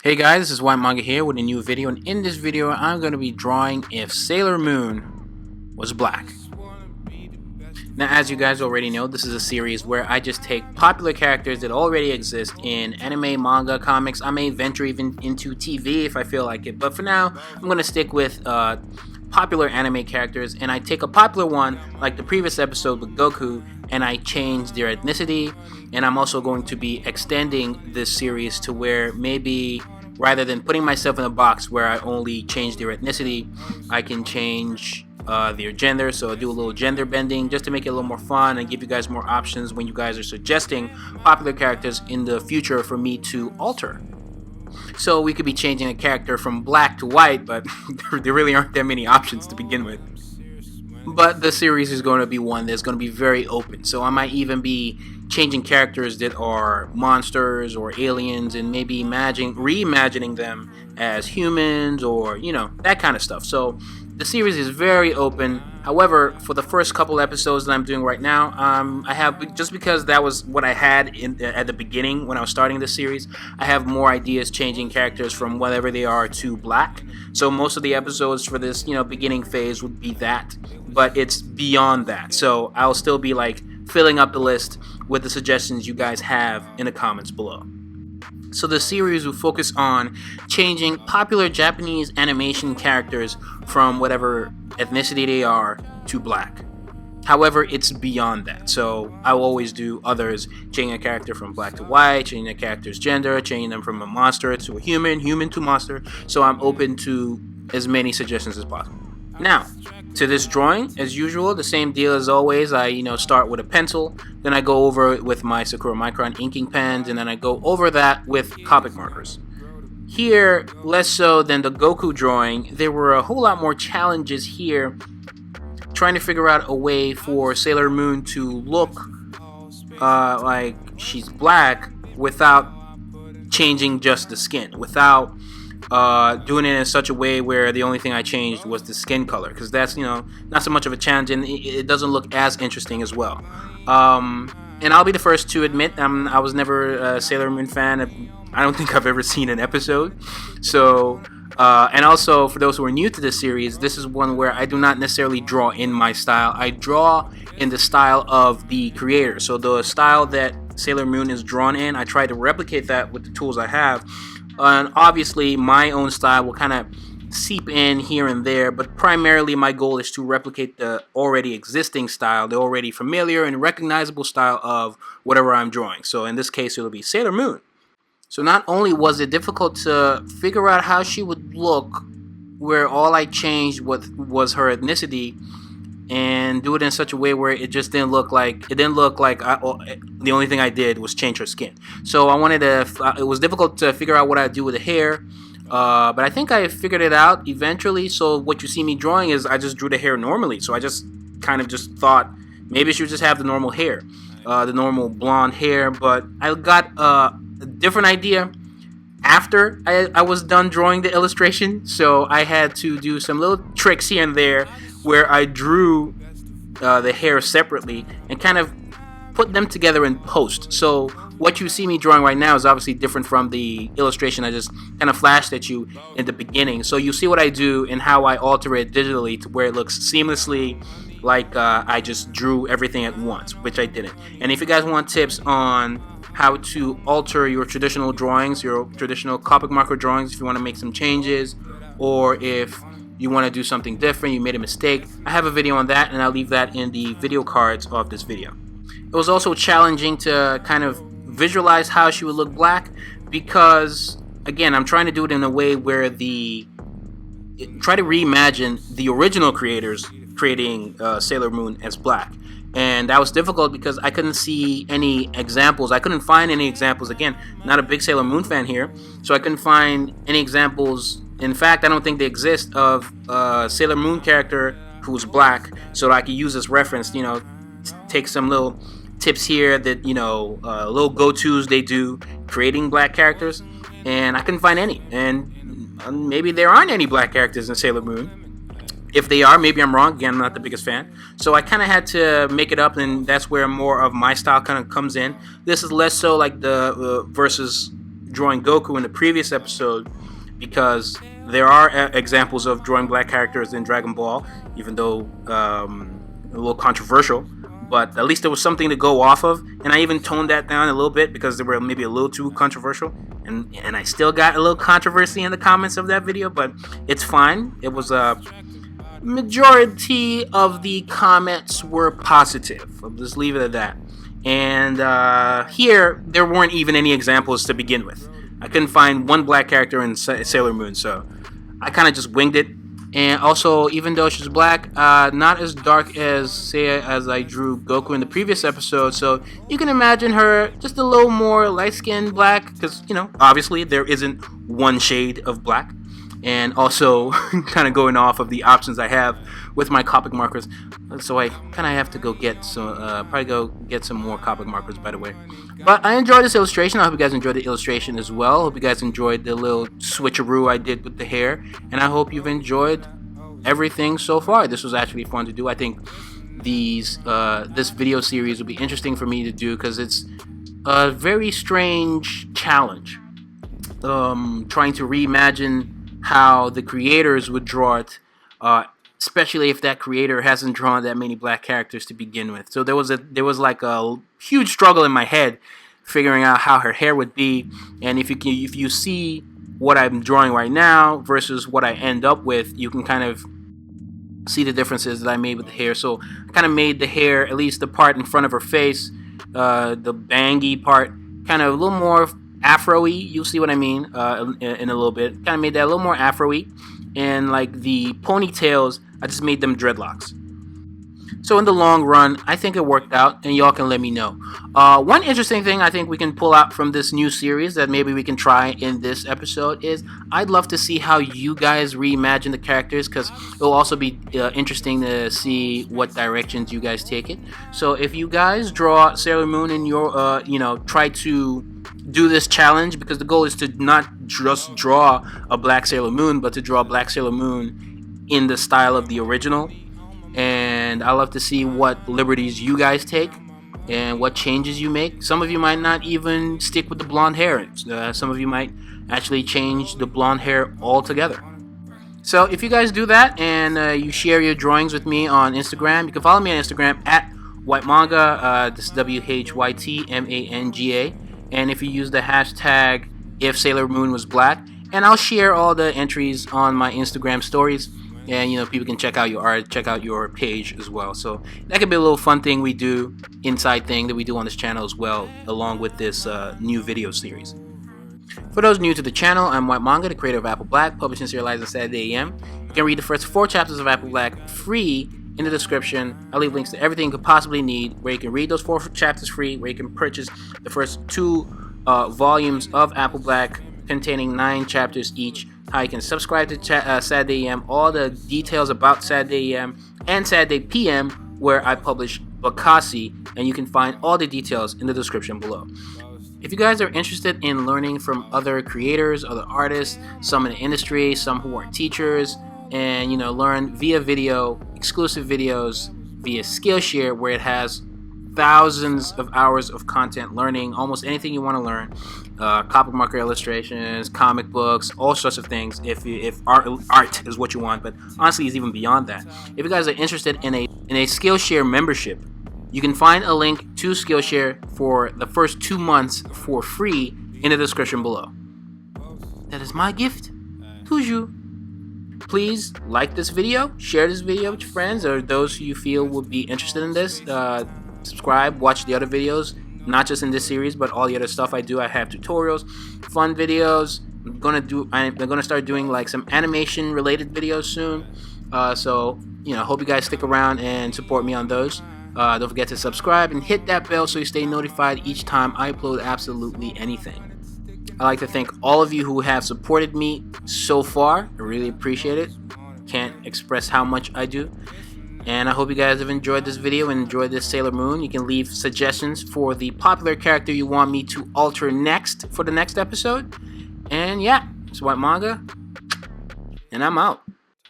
Hey guys, this is Whyt Manga here with a new video, and in this video I'm going to be drawing if Sailor Moon was black. Now, as you guys already know, this is a series where I just take popular characters that already exist in anime, manga, comics. I may venture even into TV if I feel like it, but for now I'm going to stick with popular anime characters, and I take a popular one like the previous episode with Goku and I change their ethnicity. And I'm also going to be extending this series to where maybe rather than putting myself in a box where I only change their ethnicity, I can change their gender. So I do a little gender bending just to make it a little more fun and give you guys more options when you guys are suggesting popular characters in the future for me to alter. So we could be changing a character from black to white, but there really aren't that many options to begin with. But the series is going to be one that's going to be very open. So I might even be changing characters that are monsters or aliens and maybe reimagining them as humans or, that kind of stuff. So the series is very open. However, for the first couple episodes that I'm doing right now, I have, just because that was what I had at the beginning when I was starting the series, I have more ideas changing characters from whatever they are to black. So most of the episodes for this, beginning phase would be that, but it's beyond that. So I'll still be filling up the list with the suggestions you guys have in the comments below. So the series will focus on changing popular Japanese animation characters from whatever ethnicity they are to black. However, it's beyond that. So I will always do others, changing a character from black to white, changing a character's gender, changing them from a monster to a human, human to monster. So I'm open to as many suggestions as possible. Now, to this drawing, as usual, the same deal as always. I, start with a pencil, then I go over it with my Sakura Micron inking pens, and then I go over that with Copic markers. Here, less so than the Goku drawing, there were a whole lot more challenges here, trying to figure out a way for Sailor Moon to look like she's black without changing just the skin, without doing it in such a way where the only thing I changed was the skin color, because that's not so much of a challenge, and it doesn't look as interesting as well. And I'll be the first to admit I was never a Sailor Moon fan. I don't think I've ever seen an episode. So and also, for those who are new to this series, this is one where I do not necessarily draw in my style. I draw in the style of the creator. So the style that Sailor Moon is drawn in, I try to replicate that with the tools I have. And obviously, my own style will kind of seep in here and there, but primarily my goal is to replicate the already existing style, the already familiar and recognizable style of whatever I'm drawing. So in this case, it'll be Sailor Moon. So not only was it difficult to figure out how she would look, where all I changed was her ethnicity, and do it in such a way where it just didn't look like the only thing I did was change her skin. So it was difficult to figure out what I'd do with the hair, but I think I figured it out eventually. So what you see me drawing is I just drew the hair normally. So I just kind of just thought maybe she would just have the normal hair, the normal blonde hair, but I got a different idea after I was done drawing the illustration. So I had to do some little tricks here and there where I drew the hair separately and kind of put them together in post. So what you see me drawing right now is obviously different from the illustration I just kind of flashed at you in the beginning. So you see what I do and how I alter it digitally to where it looks seamlessly like I just drew everything at once, which I didn't. And if you guys want tips on how to alter your traditional drawings, your traditional Copic marker drawings, if you want to make some changes, or if you want to do something different, you made a mistake, I have a video on that, and I'll leave that in the video cards of this video. It was also challenging to kind of visualize how she would look black, because again, I'm trying to do it in a way where try to reimagine the original creators creating Sailor Moon as black. And that was difficult because I couldn't see any examples. I couldn't find any examples. Again, not a big Sailor Moon fan here, so I couldn't find any examples. In fact, I don't think they exist of a Sailor Moon character who's black, so I could use this reference, take some little tips here that, little go-tos they do creating black characters, and I couldn't find any. And maybe there aren't any black characters in Sailor Moon. If they are, maybe I'm wrong. Again, I'm not the biggest fan. So I kind of had to make it up, and that's where more of my style kind of comes in. This is less so like the versus drawing Goku in the previous episode, because there are examples of drawing black characters in Dragon Ball, even though a little controversial, but at least there was something to go off of. And I even toned that down a little bit because they were maybe a little too controversial, and I still got a little controversy in the comments of that video, but it's fine. It was a majority of the comments were positive. I'll just leave it at that. And here there weren't even any examples to begin with. I couldn't find one black character in Sailor Moon, so I kind of just winged it. And also, even though she's black, not as dark as I drew Goku in the previous episode, so you can imagine her just a little more light-skinned black, because, you know, obviously there isn't one shade of black. And also, kind of going off of the options I have with my Copic markers, so I kind of have to go get some, probably go get some more Copic markers, by the way. But I enjoyed this illustration. I hope you guys enjoyed the illustration as well. Hope you guys enjoyed the little switcheroo I did with the hair, and I hope you've enjoyed everything so far. This was actually fun to do. I think this video series will be interesting for me to do because it's a very strange challenge. Trying to reimagine how the creators would draw it, especially if that creator hasn't drawn that many black characters to begin with. So there was like a huge struggle in my head figuring out how her hair would be, and if you see what I'm drawing right now versus what I end up with, you can kind of see the differences that I made with the hair. So I kind of made the hair, at least the part in front of her face, the bangy part, kind of a little more afro-y. You'll see what I mean in a little bit. Kind of made that a little more afro-y. And like the ponytails, I just made them dreadlocks. So in the long run, I think it worked out, and y'all can let me know. One interesting thing I think we can pull out from this new series that maybe we can try in this episode is I'd love to see how you guys reimagine the characters, because it'll also be interesting to see what directions you guys take it. So if you guys draw Sailor Moon in your, try to do this challenge, because the goal is to not just draw a black Sailor Moon, but to draw a black Sailor Moon in the style of the original. And I love to see what liberties you guys take and what changes you make. Some of you might not even stick with the blonde hair. Some of you might actually change the blonde hair altogether. So if you guys do that and you share your drawings with me on Instagram, you can follow me on Instagram at Whyt Manga. This is WHYTMANGA. And if you use the hashtag if Sailor Moon was black, and I'll share all the entries on my Instagram stories. And, people can check out your art, check out your page as well. So that could be a little fun thing we do, inside thing that we do on this channel as well, along with this new video series. For those new to the channel, I'm Whyt Manga, the creator of Apple Black, published and serialized on Saturday AM. You can read the first 4 chapters of Apple Black free in the description. I'll leave links to everything you could possibly need, where you can read those 4 chapters free, where you can purchase the first 2 volumes of Apple Black containing 9 chapters each, how you can subscribe to Saturday AM, all the details about Saturday AM and Saturday PM, where I publish Bakasi, and you can find all the details in the description below. If you guys are interested in learning from other creators, other artists, some in the industry, some who are teachers, and learn via video, exclusive videos via Skillshare, where it has thousands of hours of content learning almost anything you want to learn, Copic marker illustrations, comic books, all sorts of things, if art is what you want. But honestly, it's even beyond that. If you guys are interested in a Skillshare membership, you can find a link to Skillshare for the first 2 months for free in the description below. That is my gift to you. Please like this video, share this video with your friends or those who you feel would be interested in this. Subscribe, watch the other videos, not just in this series, but all the other stuff I do. I have tutorials, fun videos. I'm gonna start doing like some animation related videos soon. So hope you guys stick around and support me on those. Don't forget to subscribe and hit that bell so you stay notified each time I upload absolutely anything. I'd like to thank all of you who have supported me so far. I really appreciate it. Can't express how much I do. And I hope you guys have enjoyed this video and enjoyed this Sailor Moon. You can leave suggestions for the popular character you want me to alter next for the next episode. And yeah, it's Whyt Manga, and I'm out.